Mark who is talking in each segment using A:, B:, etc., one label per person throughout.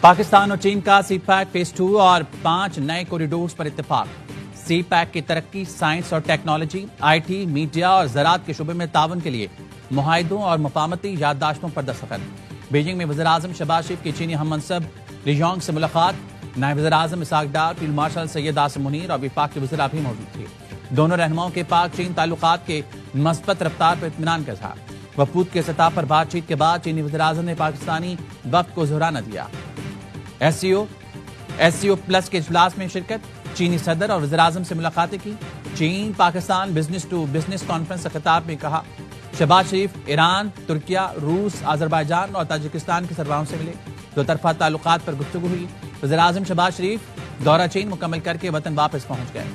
A: पाकिस्तान और चीन का सी पैक फेज 2 और 5 नए कॉरिडोर्स पर इत्तेफाक। सी पैक की तरक्की, साइंस और टेक्नोलॉजी, आईटी, मीडिया और ज़राअत के शुबे में ताउन के लिए मुआहिदों और मुफाहमती याददाश्तों पर दस्तखत। बीजिंग में वज़ीर-ए-आज़म शहबाज शरीफ की चीनी हम मनसब ली जोंग से मुलाकात। नायब वज़ीर-ए-आज़म इसहाक डार, फील्ड मार्शल सैयद आसिम मुनीर और विफाक के वज़ीरा भी मौजूद थे। दोनों रहनुमाओं के पाक चीन ताल्लुकात के मस्बत रफ्तार पर इत्मीनान का इज़हार। वफूद के सतह पर बातचीत के बाद चीनी वज़ीर-ए-आज़म ने पाकिस्तानी वफ्द को ज़ोराना दिया। एससीओ प्लस के इजलास में शिरकत, चीनी सदर और वज़ीर-ए-आज़म से मुलाकातें की। चीन Pakistan business to business conference के खिताब में कहा, शहबाज शरीफ ईरान, तुर्किया, रूस, अजरबैजान और ताजिकिस्तान के सरबराहों से मिले। दो तरफा ताल्लुकात पर गुफ्तगू हुई। वज़ीर-ए-आज़म शहबाज शरीफ दौरा चीन मुकम्मल करके वतन वापस पहुंच गए।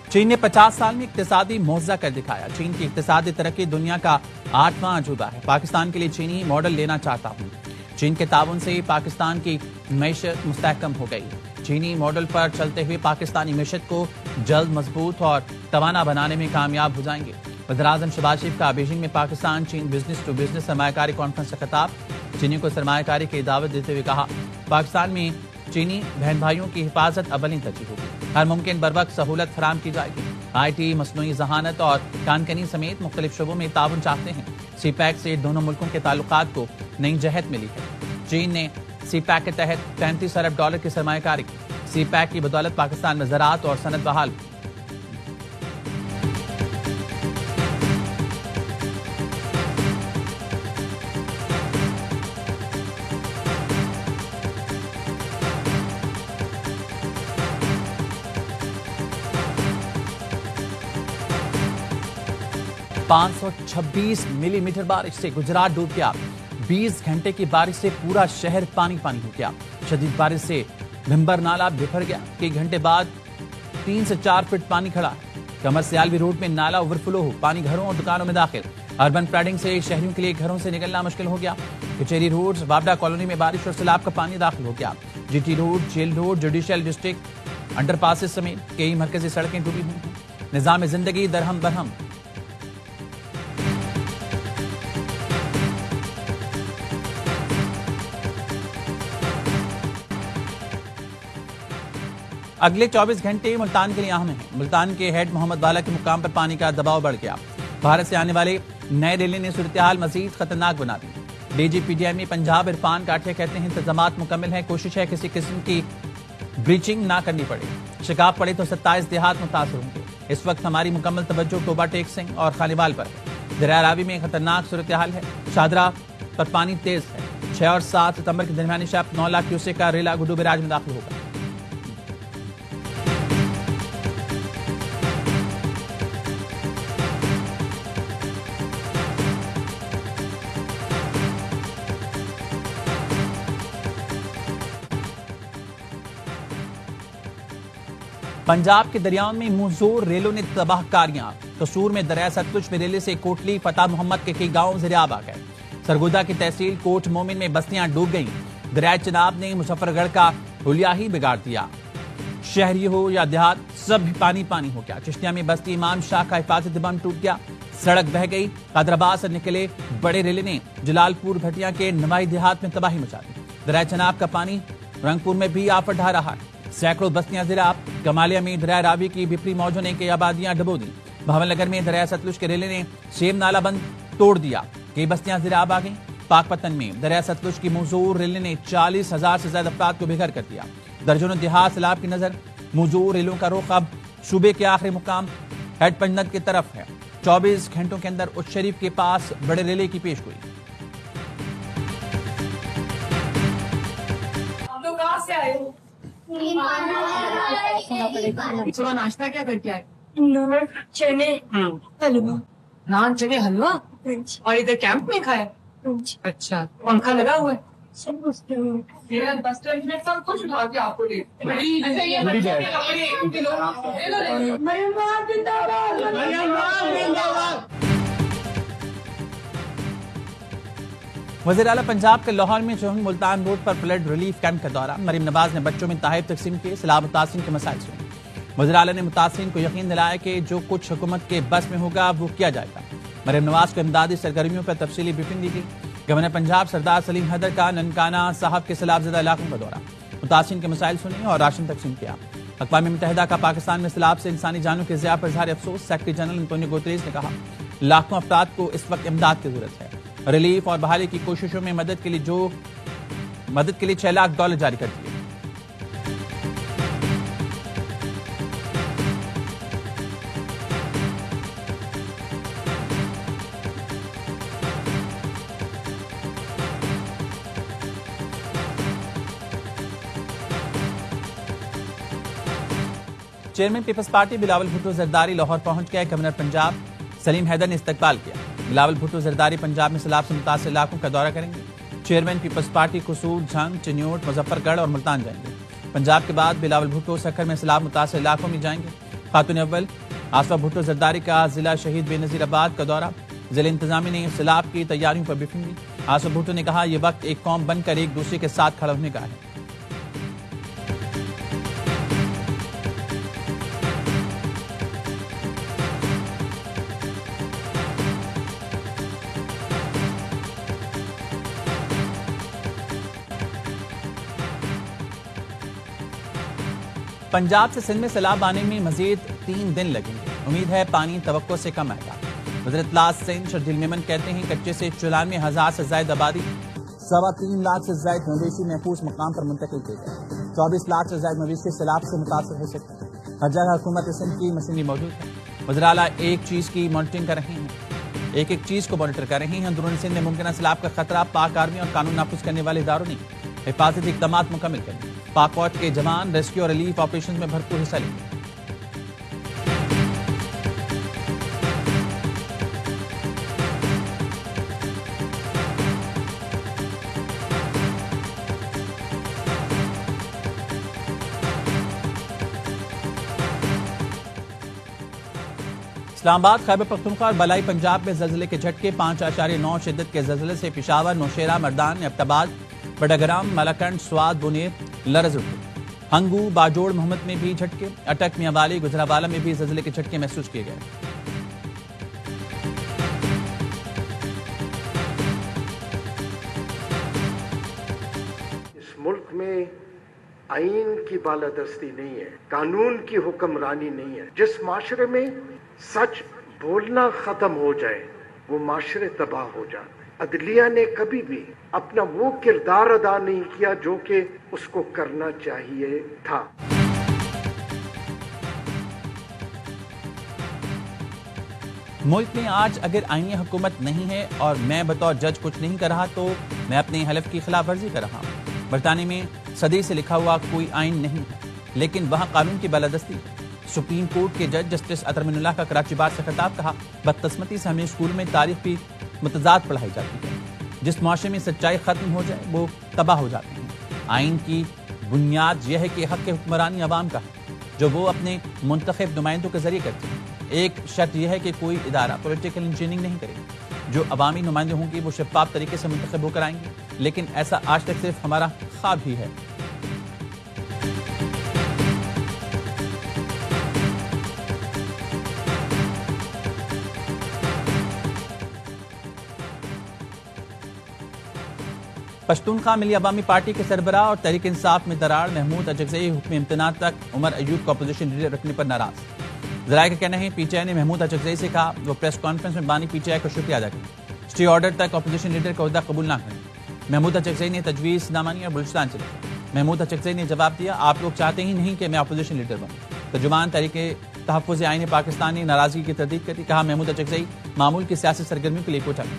A: चीन ने 50 साल में इक्तिसादी मुआवजा कर दिखाया। चीन की इक्तिसादी तरक्की दुनिया का 8वां अजूबा है। पाकिस्तान के लिए चीनी मॉडल लेना चाहता हूं। चीन के ताउन से पाकिस्तान की मईशत मुस्तहकम हो गई। चीनी मॉडल पर चलते हुए पाकिस्तानी मईशत को जल्द मजबूत और तवाना बनाने में कामयाब हो जाएंगे। वज़ीर-ए-आज़म शहबाज शरीफ का बीजिंग में पाकिस्तान चीन बिजनेस टू बिजनेस सरमायाकारी कॉन्फ्रेंस का खिताब। चीनी को सरमायाकारी की दावत देते हुए कहा, पाकिस्तान में चीनी बहन भाइयों की हिफाजत अव्वलीन तरजीह होगी। हर मुमकिन बरवक्त सहूलत फराम की जाएगी। आईटी, मसनूई जहानत और कानकनी समेत मुख्तलिफ शोबों में ताउन चाहते हैं। सी पैक से दोनों मुल्कों के ताल्लुकात को नई जहत मिली है। चीन ने सी पैक के तहत $35 अरब की सरमायाकारी की। सी पैक की बदौलत पाकिस्तान में ज़राअत और सनत बहाल हुई। $526 मिलीमीटर बारिश से गुजरात डूब गया। 20 घंटे की बारिश से पूरा शहर पानी पानी हो गया। शदीद बारिश से भिंबर नाला बिफर गया। कई घंटे बाद 3 से 4 फीट पानी खड़ा है। कमर सियालवी रोड में नाला ओवरफ्लो हो, पानी घरों और दुकानों में दाखिल। अर्बन फ्लडिंग से शहरियों के लिए घरों से निकलना मुश्किल हो गया। कचेरी रोड, वावडा कॉलोनी में बारिश और सैलाब का पानी दाखिल हो गया। GT road, jail road, judicial district underpasses समेत कई मरकजी सड़कें डूबी हुई हैं। निजाम जिंदगी दरहम बरहम। अगले 24 घंटे मुल्तान के लिए अहम हैं। मुल्तान के हेड मोहम्मद वाला के मुकाम पर पानी का दबाव बढ़ गया। भारत से आने वाले नए रेले ने सूरत हाल मजीद खतरनाक बना दी। डीजीपीडीएम पंजाब इरफान काठिया कहते हैं, इंतजामात मुकम्मल है। कोशिश है किसी किस्म की ब्रीचिंग ना करनी पड़े। शिकाब पड़े तो 27 देहात मुतासर होंगे। इस वक्त हमारी मुकम्मल तवज्जो टोबा टेक सिंह और खालीवाल पर है। दरिया रावी में खतरनाक सूरत हाल है। शादरा पर पानी तेज है। 6 और 7 सितंबर के दरमियानी शब 9 लाख क्यूसेक का रेला गुडू बैराज में दाखिल होगा। पंजाब के दरियाओं में मुंहजोर रेलों ने तबाहकारियां। कसूर में दरिया सतलुज में रेले से कोटली, फतेह मोहम्मद के कई गांव ज़रियाब आ गए। सरगोदा की तहसील कोट मोमिन में बस्तियां डूब गईं। दरिया चनाब ने मुजफ्फरगढ़ का हुलिया ही बिगाड़ दिया। शहरी हो या देहात, सब पानी पानी हो गया। चिश्तिया में बस्ती इमाम शाह का हिफाजती बंद टूट गया। सड़क बह गई। कादराबाद से निकले बड़े रेले ने जलालपुर भटिया के नवाई देहात में तबाही मचा दी। दरिया चनाब का पानी रंगपुर में भी आफत ढा रहा है। सैकड़ों बस्तियां ज़िराब। कमालिया में दरिया रावी की बिफरी मौजों ने कई आबादियां डुबो दी। भावनगर में दरिया सतलुज के रेले ने शेम नाला बंद तोड़ दिया। कई बस्तियां ज़िराब आ गईं। पाकपतन में दरिया सतलुज की मुंहजोर रेले ने 40,000 से ज्यादा अफराद को बेघर कर दिया। दर्जनों देहात सैलाब की नजर। मुंहजोर रेलों का रुख अब सूबे के आखिरी मुकाम हेड पंजनत की तरफ है। 24 घंटों के अंदर उस शरीफ के पास बड़े रेले की पेश गोई।
B: सुबह नाश्ता क्या करके आए? चने हलवा। नान चने हलवा और इधर कैंप में खाया? अच्छा, पंखा लगा हुआ है? बस स्टैंड में सब कुछ उठा के आपको दे।
A: वज़ीर आला पंजाब के लाहौर में चौहन मुल्तान रोड पर फ्लड रिलीफ कैंप का दौरा। मरीम नवाज ने बच्चों में तोहफे तकसीम किए। सैलाब मुतासिरीन के मसाइल सुने। वज़ीर आला ने मुतासिरीन को यकीन दिलाया कि जो कुछ हुकूमत के बस में होगा वो किया जाएगा। मरीम नवाज को इमदादी सरगर्मियों पर तफसीली ब्रीफिंग दी गई। गवर्नर पंजाब सरदार सलीम हैदर का ननकाना साहब के सैलाबज़दा इलाकों का दौरा, मुतासिरीन के मसाइल सुने और राशन तकसीम किया। अक़वाम मुत्तहिदा का पाकिस्तान में सैलाब से इंसानी जानों के ज़िया पर इज़हार अफसोस। सेक्रेटरी जनरल एंटोनियो गुतेरेस ने कहा, लाखों अफराद को इस वक्त इमदाद की जरूरत है। रिलीफ और बहाली की कोशिशों में मदद के लिए $6 लाख जारी कर दिए। चेयरमैन पीपल्स पार्टी बिलावल भुट्टो जरदारी लाहौर पहुंच गए। गवर्नर पंजाब सलीम हैदर ने इस्तकबाल किया। बिलावल भुट्टो जरदारी पंजाब में सैलाब से मुतासिर इलाकों का दौरा करेंगे। चेयरमैन पीपल्स पार्टी कसूर, झंग, चिन्योट, मुजफ्फरगढ़ और मुल्तान जाएंगे। पंजाब के बाद बिलावल भुट्टो सखर में सैलाब मुतासिर इलाकों में जाएंगे। खातून अव्वल आसफा भुट्टो जरदारी का जिला शहीद बेनजीराबाद का दौरा, जिला इंतजामिया ने सैलाब की तैयारियों पर ब्रीफिंग दी। आसफा भुट्टो ने कहा, यह वक्त एक कौम बनकर एक दूसरे के साथ खड़ा होने का है। पंजाब से सिंध में सैलाब आने में मजीद 3 दिन लगेंगे। उम्मीद है पानी तवक्को से कम आएगा। वज़ीर इत्तलात सिंध शर्जील मेमन कहते हैं, कच्चे से 94,000 से ज्यादा आबादी, 3.25 लाख से ज्यादा मवेशी महफूज मकाम पर मुंतकिल किए गए। 24 लाख से ज्यादा मवेशी सैलाब से मुतासर हो सकते हैं। हर जगह हुकूमत सिंध की मशीनरी मौजूद है। वज़ीर आला एक चीज की मॉनिटरिंग कर रहे हैं, एक चीज को मॉनिटर कर रहे हैं। अंदरूनी सिंध में मुमकिन सैलाब का खतरा पाक आर्मी और कानून नाफिज करने वाले इदारों ने हिफाजती इक़दाम मुकम्मल करें। पाक फौज के जवान रेस्क्यू और रिलीफ ऑपरेशन में भरपूर हिस्सा लेंगे। इस्लामाबाद, खैबर पख्तूनख्वा और बलाई पंजाब में जल्जले के झटके। 5.9 शिद्दत के जल्जले से पेशावर, नौशेरा, मर्दान, अब्ताबाद, बड़ाग्राम, मलाकंड, स्वाद, बुनेर, लरज उठे। हंगू, बाजोड़, मोहम्मद में भी झटके। अटक, मियांवाली, गुजरावाला में भी जल्जले के झटके महसूस किए गए।
C: इस मुल्क में आईन की बालादस्ती नहीं है, कानून की हुक्मरानी नहीं है। जिस माशरे में सच बोलना खत्म हो जाए वो माशरे तबाह हो जाते। अदलिया ने कभी भी अपना वो किरदार अदा नहीं किया जो कि उसको करना चाहिए था।
A: मुल्क में आज अगर आईनी हुकूमत नहीं है और मैं बतौर जज कुछ नहीं कर रहा तो मैं अपने हलफ की खिलाफ वर्जी कर रहा हूँ। बरतानिया में सदी से लिखा हुआ कोई आइन नहीं है, लेकिन वहाँ कानून की बालादस्ती है। सुप्रीम कोर्ट के जज जस्टिस अतर मिनुल्लाह का कराची बार से खिताब, कहा, बदकिस्मती से हमें स्कूल में तारीख की मुतजाद पढ़ाई जाती है। जिस माशरे में सच्चाई खत्म हो जाए वो तबाह हो जाते हैं। आइन की बुनियाद यह है कि हक के हुक्मरानी अवाम का है, जो वो अपने मुंतखब नुमाइंदों के जरिए करते हैं। एक शर्त यह है कि कोई इदारा पॉलिटिकल इंजीनियरिंग नहीं करेगा। जो अवामी नुमाइंदे होंगे वो शफाफ तरीके से मुंतखब होकर आएंगे, लेकिन ऐसा आज तक सिर्फ हमारा ख्वाब ही है। पश्तूनख्वा मिली अवामी पार्टी के सरबराह और तहरीक इंसाफ में दरार। महमूद अजगज़ई हुक्म इम्तना तक उमर अयूब को अपोजिशन लीडर रखने पर नाराज। जराये का कहना है पीटीआई ने महमूद अजगज़ई से कहा वो प्रेस कॉन्फ्रेंस में बानी पीटीआई का शुक्रिया अदा करें। स्टे ऑर्डर तक अपोजिशन लीडर का ओहदा कबूल न करें। महमूद अजगज़ई ने तजवीज़ ना मानी और बलूचिस्तान चले। महमूद अजगज़ई ने जवाब दिया, आप लोग चाहते ही नहीं कि मैं अपोजिशन लीडर बनूं। तर्जुमान तहरीक तहफ़्फ़ुज़ आईन पाकिस्तान ने नाराजगी की तरदीद कर दी। कहा, महमूद अजगज़ई मामूल की सियासी सरगर्मियों के लिए कोटा में।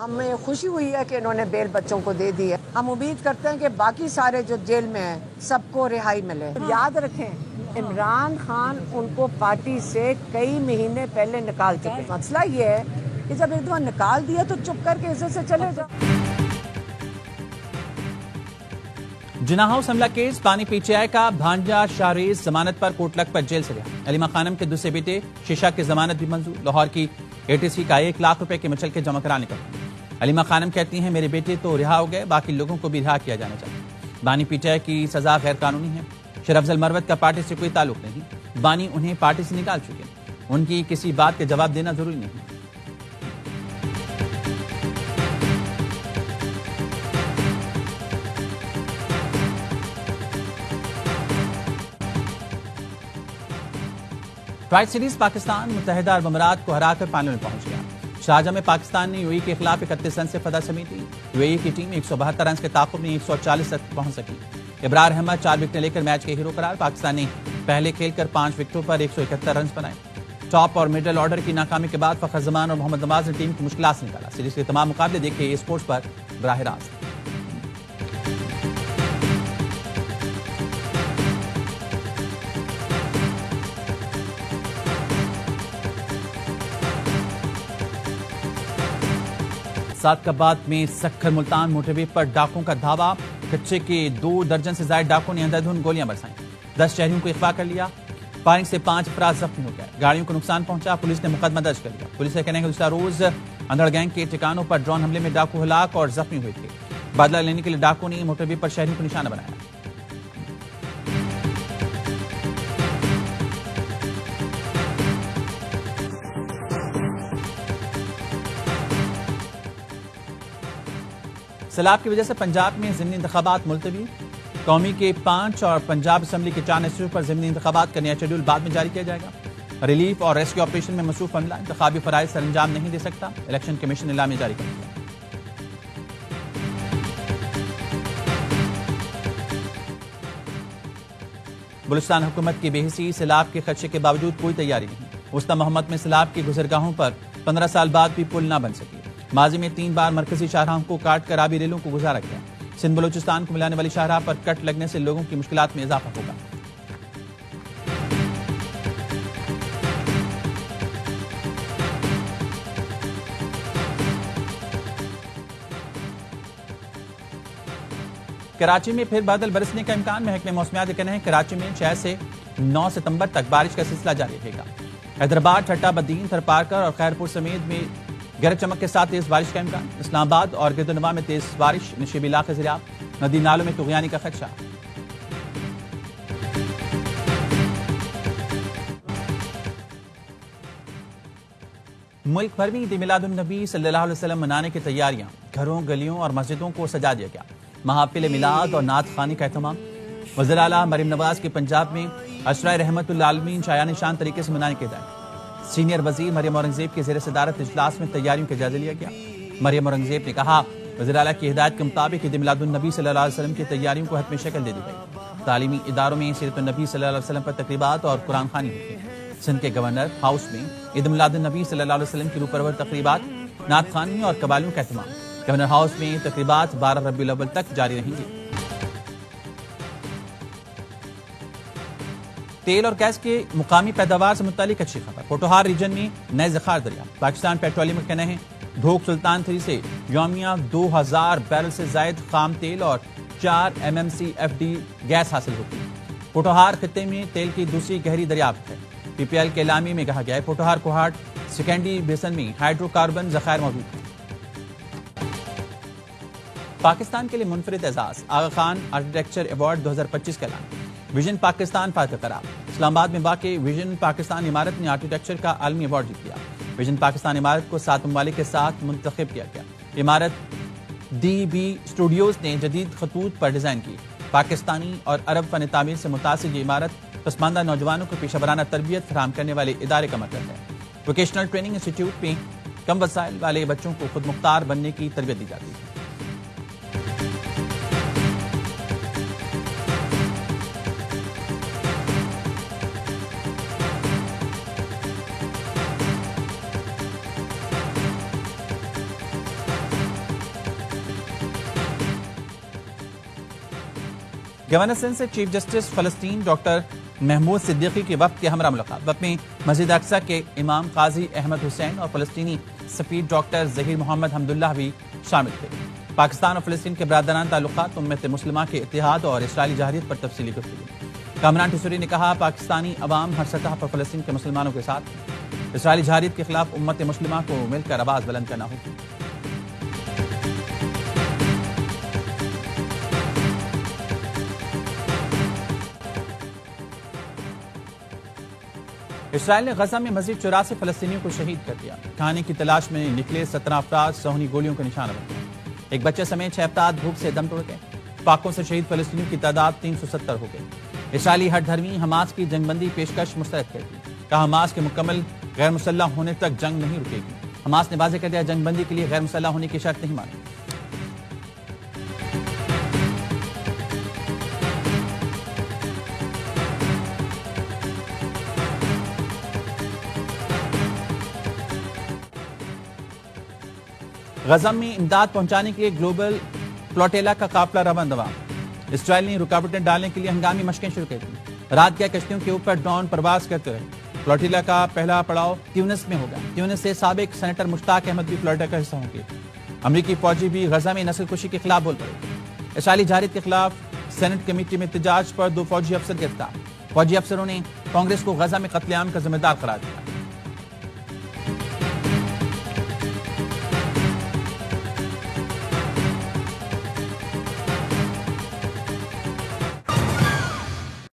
D: हमें खुशी हुई है कि इन्होंने बेल बच्चों को दे दी है। हम उम्मीद करते हैं कि बाकी सारे जो जेल में हैं सबको रिहाई मिले। याद रखें, इमरान खान उनको पार्टी से कई महीने पहले निकाल चुके। मसला ये है कि जब एक दफा निकाल दिया तो चुप करके इज्जत से चले जाओ।
A: जिना हाउस हमला केस पानी पीटीआई का भांजा शाहरेज जमानत पर कोटलक पर जेल से रिहा। अलीमा खानम के दूसरे बेटे शीशा की जमानत भी मंजूर। लाहौर की एटीसी का 1 लाख रुपए के मचल के जमा कराने का। अलीमा खानम कहती हैं मेरे बेटे तो रिहा हो गए, बाकी लोगों को भी रिहा किया जाना चाहिए। बानी पीटीआई की सजा गैर कानूनी है। शरफजल मरवत का पार्टी से कोई ताल्लुक नहीं। बानी उन्हें पार्टी से निकाल चुके। उनकी किसी बात के जवाब देना जरूरी नहीं। ट्राई सीरीज पाकिस्तान मुत्तहिदा अरब अमीरात को हराकर फाइनल में पहुंच गया। शारजाह में पाकिस्तान ने यूएई के खिलाफ 31 रन से फतह समेटी थी। यूएई की टीम 172 रन के ताक़ुब में 140 तक पहुंच सकी। इब्रार अहमद 4 विकेटें लेकर मैच के हीरो करार। पाकिस्तान ने पहले खेलकर 5 विकेटों पर 171 रन बनाए। टॉप और मिडिल ऑर्डर की नाकामी के बाद फखर जमान और मोहम्मद नवाज ने टीम को मुश्किलात से निकाला। सीरीज के तमाम मुकाबले देखिए ये स्पोर्ट्स पर बराह रास्त। सादकाबाद में सक्खर मुल्तान मोटरवे पर डाकुओं का धावा। कच्चे के 2 दर्जन से ज्यादा डाकुओं ने अंधाधुंध गोलियां बरसाई। 10 शहरियों को अगवा कर लिया। फायरिंग से 5 अफराद जख्मी हो गए। गाड़ियों को नुकसान पहुंचा। पुलिस ने मुकदमा दर्ज कर लिया। पुलिस का कहना है कि दूसरा रोज अंधड़ गैंग के ठिकानों पर ड्रोन हमले में डाकू हलाक और जख्मी हुए थे। बदला लेने के लिए डाकुओं ने मोटरवे पर शहरियों को निशाना बनाया। सैलाब की वजह से पंजाब में ज़िमनी इंतखाबात मुलतवी। कौमी के 5 और पंजाब असम्बली के 4 नशस्तों पर ज़िमनी इंतखाबात का नया शेड्यूल बाद में जारी किया जाएगा। रिलीफ और रेस्क्यू ऑपरेशन में मसरूफ अमला इंतखाबी फराइज सर अंजाम नहीं दे सकता। इलेक्शन कमीशन इलामी जारी करेगा। बलूचिस्तान हुकूमत की बेहिसी। सैलाब के खदशे के बावजूद कोई तैयारी नहीं। उस्ता मोहम्मद में सैलाब की गुजरगाहों पर 15 साल बाद भी पुल न बन सकी। माजी में 3 बार मरकजी शाहराहों को काट कर आबी रेलों को गुजारा गया। सिंध बलूचिस्तान को मिलाने वाली शाहराह पर कट लगने से लोगों की मुश्किलात में इजाफा होगा। कराची में फिर बादल बरसने का इम्कान। महकमे मौसमियात के कहना है कराची में 6 से 9 सितंबर तक बारिश का सिलसिला जारी रहेगा। हैदराबाद, ठट्टा, बदीन, थरपारकर और खैरपुर समेत में गरज चमक के साथ तेज बारिश का इम्कान। इस्लामाबाद और गिरदनवा में तेज बारिश। नशीबी इलाके ज़िराब। नदी नालों में तुग़यानी का खदशा। मुल्क भर में ईद मिलादुन्नबी सल्लल्लाहु अलैहि वसल्लम मनाने की तैयारियां। घरों, गलियों और मस्जिदों को सजा दिया गया। महाफिल मिलाद और नात खानी का एहतमाम। वज़ीर आला मरीम नवाज के पंजाब में अशराए रहमतुल आलमीन शायान शान तरीके से मनाने की हिदायत। सीनियर वजीर मरियम औरंगजेब के ज़ेर सदारत इजलास में तैयारियों का जायजा लिया गया। मरियम औरंगजेब ने कहा वज़ीर आला की हिदायत के मुताबिक ईद मिलादुन्नबी सल्लल्लाहु अलैहि वसल्लम की तैयारियों को हतमी शक्ल दे दी गई। तालीमी इदारों में सीरतुन्नबी सल्लल्लाहु अलैहि वसल्लम पर तकरीबात और कुरान खानी होगी। सिंध के गवर्नर हाउस में ईद मिलादुन्नबी सल्लल्लाहु अलैहि वसल्लम की रूपरवर तकरीबात, नात खानी और कवालियों का एहतमाम। गवर्नर हाउस में तकरीबात 12 रबीउल अव्वल तक जारी रहेंगी। तेल और गैस के मुकामी पैदावार से मुतालिक अच्छी खबर। पोटोहार रीजन में नए ज़खार दरिया। पाकिस्तान पेट्रोलियम का कहना है ढोक सुल्तान 3 से यौमिया 2000 बैरल से जायद खाम तेल और 4 MMCFD गैस हासिल होती है। पोटोहार खित्ते में तेल की दूसरी गहरी दरियाफ्त है। PPL के एलामी में कहा गया है पोटोहार कोहाट सेकेंडरी बेसन में हाइड्रोकार्बन ज़खायर मौजूद है। पाकिस्तान के लिए मुनफरिद एजाज आगा खान आर्किटेक्चर अवार्ड 2025 का ऐलान। विजन पाकिस्तान फातह करार। इस्लामाबाद में वाक़ विजन पाकिस्तान इमारत ने आर्किटेक्चर का आलमी अवार्ड जीत लिया। विजन पाकिस्तान इमारत को 7 ममालिक के साथ मुंतखब किया गया। इमारत DB स्टूडियोज ने जदीद खतूत पर डिजाइन की। पाकिस्तानी और अरब फन तामीर से मुतासिर ये इमारत पसमानदा नौजवानों को पेशा तरबियत फराहम करने वाले इदारे का मतलब है। वोकेशनल ट्रेनिंग इंस्टीट्यूट में कम वसाइल वाले बच्चों को खुद मुख्तार बनने की तरबियत दी जाती है। गवर्नर सिंध से चीफ जस्टिस फलस्तीन डॉक्टर महमूद सिद्दीकी के वक्त के हमरा मुलाकात। वक्त में मस्जिद अक्सा के इमाम काजी अहमद हुसैन और फलस्तीनी सफीर डॉक्टर जहीर मोहम्मद हमदुल्लाह भी शामिल थे। पाकिस्तान और फिलिस्तीन के बरादरान ताल्लुकात, उम्मत मुस्लिमा के इत्तेहाद और इसराइली जहारियत पर तफसीली गुफ्तगू। कामरान टिसूरी ने कहा, पाकिस्तानी अवाम हर सतह पर फिलिस्तीन के मुसलमानों के साथ, इसराइली जहारियत के खिलाफ उम्मत मुस्लिमा को मिलकर आवाज बुलंद करना होगी। इसराइल ने गजा में मजीद 84 फलस्तीनियों को शहीद कर दिया। खाने की तलाश में निकले 17 अफराद सोहनी गोलियों का निशाना बन गए। एक बच्चे समेत 6 अफराद भूख से दम तोड़ गए। पाकों से शहीद फलस्तीनियों की तादाद 370 हो गई। इसराइली हठधर्मी हमास की जंगबंदी पेशकश मुस्तरद कर दी। कहा, हमास के मुकम्मल गैर मुसल्लह होने तक जंग नहीं रुकेगी। हमास ने वाज़ेह कर दिया, जंगबंदी के लिए गैर मुसल्लह होने की शर्त नहीं मानी। गजा में इमदाद पहुंचाने के लिए ग्लोबल फ्लोटेला का काफिला रवाना दवा। इसराइल ने रुकावटें डालने के लिए हंगामी मशकें शुरू कर दी। रात क्या कश्तियों के ऊपर ड्रोन प्रवास करते रहे। फ्लोटेला का पहला पड़ाव ट्यूनिस में होगा। ट्यूनिस से साबिक सेनेटर मुश्ताक अहमद भी फ्लोटेला का हिस्सा होंगे। अमरीकी फौजी भी गजा में नस्लकुशी के खिलाफ बोल पड़े। इसराइली जहारियत के खिलाफ सेनेट कमेटी में एहतजाज पर 2 फौजी अफसर गिरफ्तार। फौजी अफसरों ने कांग्रेस को गजा में कत्लेआम का जिम्मेदार करार दिया।